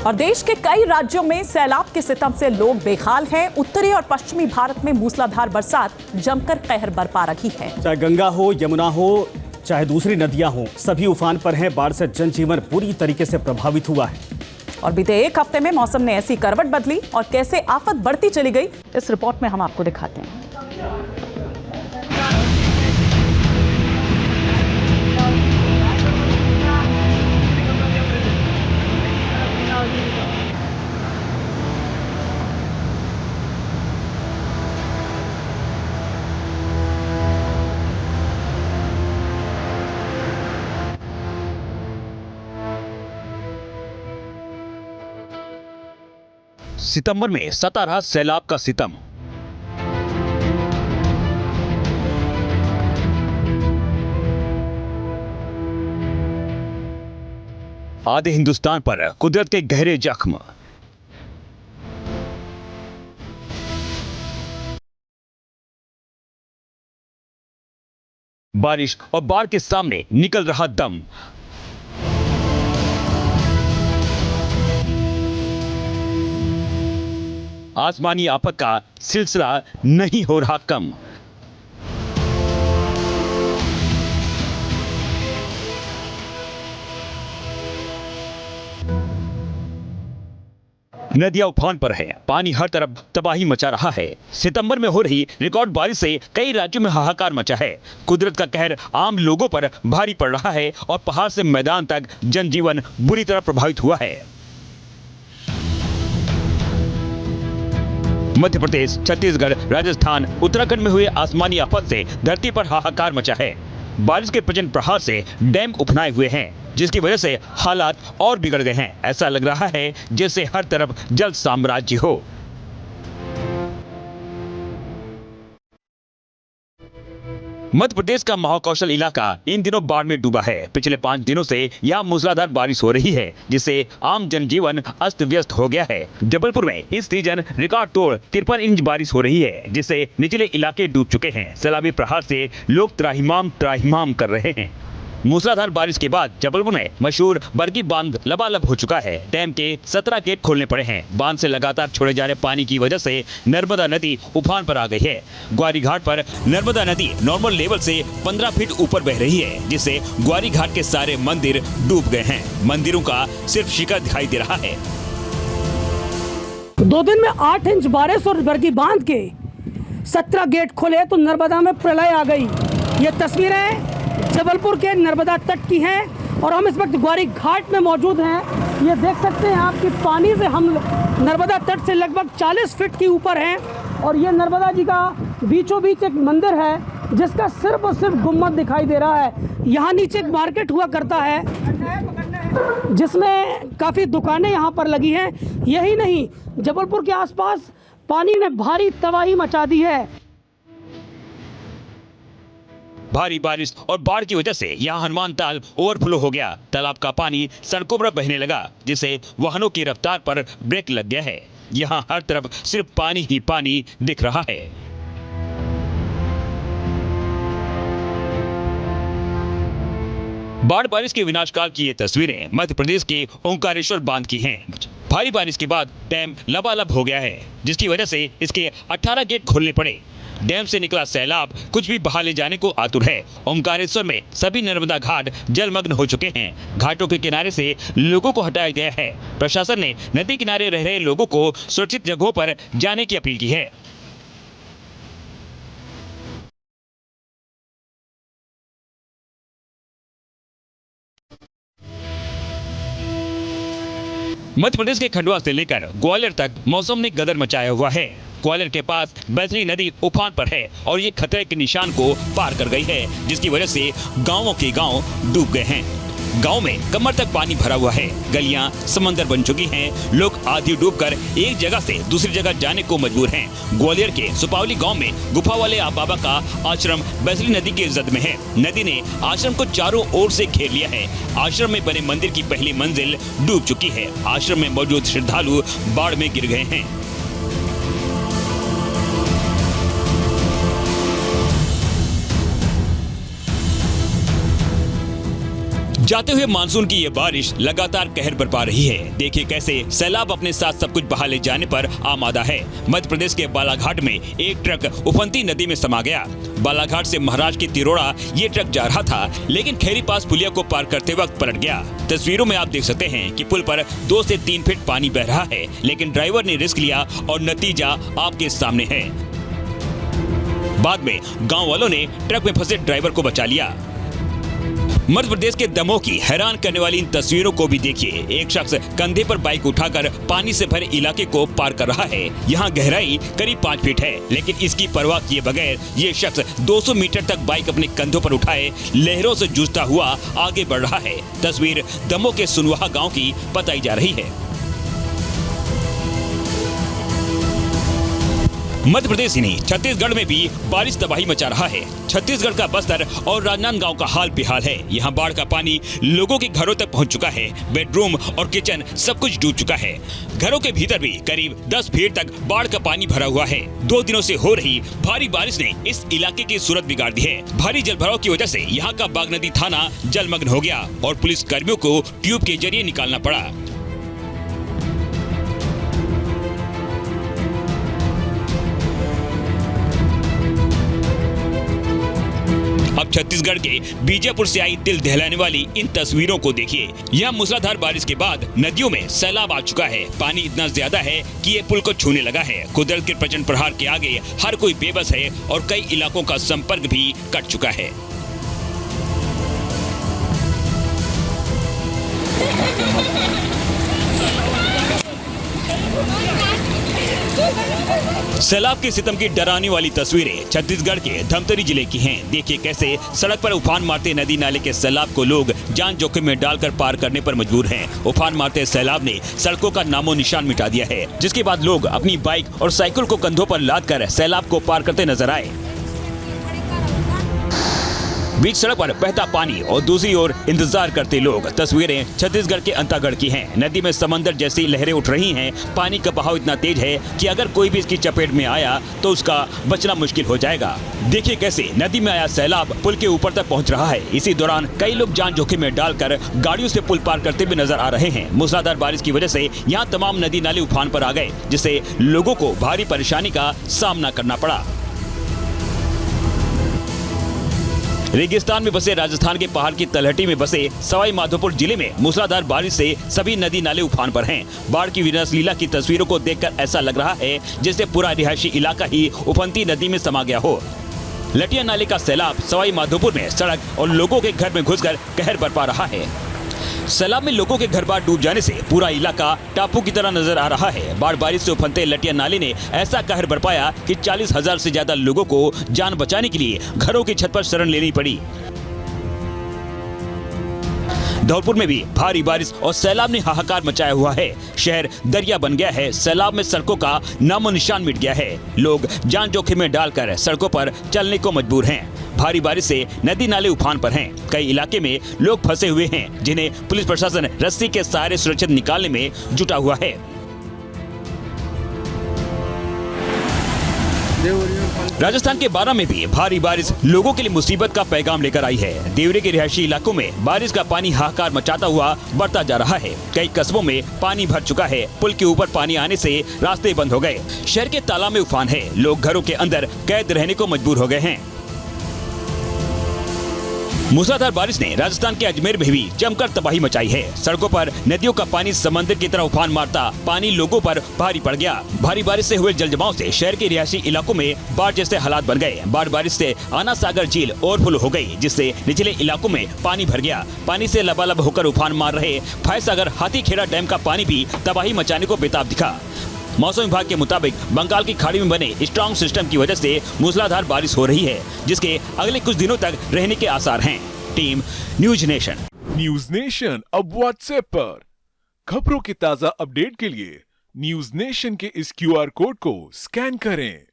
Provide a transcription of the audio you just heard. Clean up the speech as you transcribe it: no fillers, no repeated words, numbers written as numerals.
और देश के कई राज्यों में सैलाब के सितम से लोग बेहाल हैं। उत्तरी और पश्चिमी भारत में मूसलाधार बरसात जमकर कहर बरपा रही है। चाहे गंगा हो, यमुना हो, चाहे दूसरी नदियां हो, सभी उफान पर हैं। बाढ़ से जनजीवन पूरी तरीके से प्रभावित हुआ है। और बीते एक हफ्ते में मौसम ने ऐसी करवट बदली और कैसे आफत बढ़ती चली गई, इस रिपोर्ट में हम आपको दिखाते हैं। सितंबर में सता रहा सैलाब का सितम। आधे हिंदुस्तान पर कुदरत के गहरे जख्म। बारिश और बाढ़ के सामने निकल रहा दम। आसमानी आफत का सिलसिला नहीं हो रहा कम। नदियां उफान पर है, पानी हर तरफ तबाही मचा रहा है। सितंबर में हो रही रिकॉर्ड बारिश से कई राज्यों में हाहाकार मचा है। कुदरत का कहर आम लोगों पर भारी पड़ रहा है और पहाड़ से मैदान तक जनजीवन बुरी तरह प्रभावित हुआ है। मध्य प्रदेश, छत्तीसगढ़, राजस्थान, उत्तराखंड में हुए आसमानी आफत से धरती पर हाहाकार मचा है। बारिश के प्रचंड प्रहार से डैम उफनाए हुए हैं, जिसकी वजह से हालात और बिगड़ गए हैं। ऐसा लग रहा है जैसे हर तरफ जल साम्राज्य हो। मध्य प्रदेश का महाकौशल इलाका इन दिनों बाढ़ में डूबा है। पिछले 5 दिनों से यहाँ मूसलाधार बारिश हो रही है, जिससे आम जनजीवन अस्त व्यस्त हो गया है। जबलपुर में इस सीजन रिकॉर्ड तोड़ 53 इंच बारिश हो रही है, जिससे निचले इलाके डूब चुके हैं। सैलाबी प्रहार से लोग त्राहिमाम कर रहे हैं। मूसलाधार बारिश के बाद जबलपुर में मशहूर बरगी बांध लबालब हो चुका है। डैम के 17 गेट खोलने पड़े हैं। बांध से लगातार छोड़े जा रहे पानी की वजह से नर्मदा नदी उफान पर आ गई है। ग्वारी घाट पर नर्मदा नदी नॉर्मल लेवल से 15 फीट ऊपर बह रही है, जिससे ग्वारी घाट के सारे मंदिर डूब गए हैं। मंदिरों का सिर्फ शिखर दिखाई दे रहा है। 2 दिन में 8 इंच बारिश और बरगी बांध के 17 गेट खोले तो नर्मदा में प्रलय आ गई। ये तस्वीरें जबलपुर के नर्मदा तट की हैं और हम इस वक्त ग्वारी घाट में मौजूद हैं। ये देख सकते हैं आप कि पानी से हम नर्मदा तट से लगभग 40 फीट के ऊपर हैं और ये नर्मदा जी का बीचों बीच एक मंदिर है, जिसका सिर्फ और सिर्फ गुम्बद दिखाई दे रहा है। यहाँ नीचे एक मार्केट हुआ करता है, जिसमें काफ़ी दुकानें यहाँ पर लगी हैं। यही नहीं, जबलपुर के आसपास पानी ने भारी तबाही मचा दी है। भारी बारिश और बाढ़ की वजह से यहाँ हनुमान ताल ओवरफ्लो हो गया। तालाब का पानी सड़कों पर बहने लगा, जिससे वाहनों की रफ्तार पर ब्रेक लग गया है। यहाँ हर तरफ सिर्फ पानी ही पानी दिख रहा है। बाढ़ बारिश के विनाशकाल की ये तस्वीरें मध्य प्रदेश के ओंकारेश्वर बांध की हैं। भारी बारिश के बाद डैम लबालब हो गया है, जिसकी वजह से इसके 18 गेट खोलने पड़े। डैम से निकला सैलाब कुछ भी बहा ले जाने को आतुर है। ओंकारेश्वर में सभी नर्मदा घाट जलमग्न हो चुके हैं। घाटों के किनारे से लोगों को हटाया गया है। प्रशासन ने नदी किनारे रह रहे लोगों को सुरक्षित जगहों पर जाने की अपील की है। मध्य प्रदेश के खंडवा से लेकर ग्वालियर तक मौसम ने गदर मचाया हुआ है। ग्वालियर के पास बैतली नदी उफान पर है और ये खतरे के निशान को पार कर गई है, जिसकी वजह से गांवों के गांव डूब गए हैं। गांव में कमर तक पानी भरा हुआ है। गलियां समंदर बन चुकी हैं। लोग आधी डूबकर एक जगह से दूसरी जगह जाने को मजबूर हैं। ग्वालियर के सुपावली गांव में गुफा वाले बाबा का आश्रम बैतली नदी की जद में है। नदी ने आश्रम को चारों ओर से घेर लिया है। आश्रम में बने मंदिर की पहली मंजिल डूब चुकी है। आश्रम में मौजूद श्रद्धालु बाढ़ में गिर गए हैं। जाते हुए मानसून की ये बारिश लगातार कहर बरपा रही है। देखिए कैसे सैलाब अपने साथ सब कुछ बहा ले जाने पर आमादा है। मध्य प्रदेश के बालाघाट में एक ट्रक उफनती नदी में समा गया। बालाघाट से महाराज की तिरोड़ा ये ट्रक जा रहा था, लेकिन खेरी पास पुलिया को पार करते वक्त पलट गया। तस्वीरों में आप देख सकते हैं कि पुल पर 2 से 3 फीट पानी बह रहा है, लेकिन ड्राइवर ने रिस्क लिया और नतीजा आपके सामने है। बाद में गांव वालों ने ट्रक में फंसे ड्राइवर को बचा लिया। मध्य प्रदेश के दमोह की हैरान करने वाली इन तस्वीरों को भी देखिए। एक शख्स कंधे पर बाइक उठाकर पानी से भरे इलाके को पार कर रहा है। यहाँ गहराई करीब 5 फीट है, लेकिन इसकी परवाह किए बगैर ये शख्स 200 मीटर तक बाइक अपने कंधों पर उठाए लहरों से जूझता हुआ आगे बढ़ रहा है। तस्वीर दमोह के सुनवाहा गाँव की बताई जा रही है। मध्य प्रदेश ही नहीं, छत्तीसगढ़ में भी बारिश तबाही मचा रहा है। छत्तीसगढ़ का बस्तर और राजनांदगांव का हाल बेहाल है। यहाँ बाढ़ का पानी लोगों के घरों तक पहुँच चुका है। बेडरूम और किचन सब कुछ डूब चुका है। घरों के भीतर भी करीब 10 फीट तक बाढ़ का पानी भरा हुआ है। 2 दिनों से हो रही भारी बारिश ने इस इलाके की सूरत बिगाड़ दी है। भारी जलभराव की वजह से यहाँ का बागनदी थाना जलमग्न हो गया और पुलिस कर्मियों को ट्यूब के जरिए निकालना पड़ा। अब छत्तीसगढ़ के बीजापुर से आई दिल दहलाने वाली इन तस्वीरों को देखिए। यहाँ मूसलाधार बारिश के बाद नदियों में सैलाब आ चुका है। पानी इतना ज्यादा है कि ये पुल को छूने लगा है। कुदरत के प्रचंड प्रहार के आगे हर कोई बेबस है और कई इलाकों का संपर्क भी कट चुका है। सैलाब के सितम की डराने वाली तस्वीरें छत्तीसगढ़ के धमतरी जिले की हैं। देखिए कैसे सड़क पर उफान मारते नदी नाले के सैलाब को लोग जान जोखिम में डालकर पार करने पर मजबूर हैं। उफान मारते सैलाब ने सड़कों का नामो निशान मिटा दिया है, जिसके बाद लोग अपनी बाइक और साइकिल को कंधों पर लादकर सैलाब को पार करते नजर आए। बीच सड़क पर बहता पानी और दूसरी ओर इंतजार करते लोग। तस्वीरें छत्तीसगढ़ के अंतागढ़ की हैं। नदी में समंदर जैसी लहरें उठ रही हैं। पानी का बहाव इतना तेज है कि अगर कोई भी इसकी चपेट में आया तो उसका बचना मुश्किल हो जाएगा। देखिए कैसे नदी में आया सैलाब पुल के ऊपर तक पहुंच रहा है। इसी दौरान कई लोग जान जोखिम में डालकर गाड़ियों से पुल पार करते हुए नजर आ रहे हैं। मूसलाधार बारिश की वजह से यहाँ तमाम नदी नाले उफान पर आ गए, जिससे लोगों को भारी परेशानी का सामना करना पड़ा। रेगिस्तान में बसे राजस्थान के पहाड़ की तलहटी में बसे सवाई माधोपुर जिले में मूसलाधार बारिश से सभी नदी नाले उफान पर हैं। बाढ़ की विनाश लीला की तस्वीरों को देखकर ऐसा लग रहा है जैसे पूरा रिहायशी इलाका ही उफनती नदी में समा गया हो। लटिया नाले का सैलाब सवाई माधोपुर में सड़क और लोगों के घर में घुसकर कहर बरपा रहा है। सैलाब में लोगों के घर बार डूब जाने से पूरा इलाका टापू की तरह नजर आ रहा है। बाढ़ बारिश से उफनते लटिया नाले ने ऐसा कहर बरपाया कि 40,000 से ज्यादा लोगों को जान बचाने के लिए घरों की छत पर शरण लेनी पड़ी। धौलपुर में भी भारी बारिश और सैलाब ने हाहाकार मचाया हुआ है। शहर दरिया बन गया है। सैलाब में सड़कों का नामो निशान मिट गया है। लोग जान जोखिम में डालकर सड़कों पर चलने को मजबूर हैं। भारी बारिश से नदी नाले उफान पर हैं। कई इलाके में लोग फंसे हुए हैं, जिन्हें पुलिस प्रशासन रस्सी के सहारे सुरक्षित निकालने में जुटा हुआ है। राजस्थान के बारा में भी भारी बारिश लोगों के लिए मुसीबत का पैगाम लेकर आई है। देवरे के रिहायशी इलाकों में बारिश का पानी हाहाकार मचाता हुआ बढ़ता जा रहा है। कई कस्बों में पानी भर चुका है। पुल के ऊपर पानी आने से रास्ते बंद हो गए। शहर के तालाब में उफान है। लोग घरों के अंदर कैद रहने को मजबूर हो गए हैं। मूसलाधार बारिश ने राजस्थान के अजमेर में भी जमकर तबाही मचाई है। सड़कों पर नदियों का पानी समंदर की तरह उफान मारता पानी लोगों पर भारी पड़ गया। भारी बारिश से हुए जलजमाव से शहर के रिहायशी इलाकों में बाढ़ जैसे हालात बन गए। बाढ़ बारिश से आना सागर झील ओवरफ्लो हो गई, जिससे निचले इलाकों में पानी भर गया। पानी से लबालब होकर उफान मार रहे फैसागर हाथीखेड़ा डैम का पानी भी तबाही मचाने को बेताब दिखा। मौसम विभाग के मुताबिक बंगाल की खाड़ी में बने स्ट्रॉन्ग सिस्टम की वजह से मूसलाधार बारिश हो रही है, जिसके अगले कुछ दिनों तक रहने के आसार हैं। Team news nation. News nation अब व्हाट्सएप पर खबरों के ताजा अपडेट के लिए न्यूज नेशन के इस QR कोड को स्कैन करें।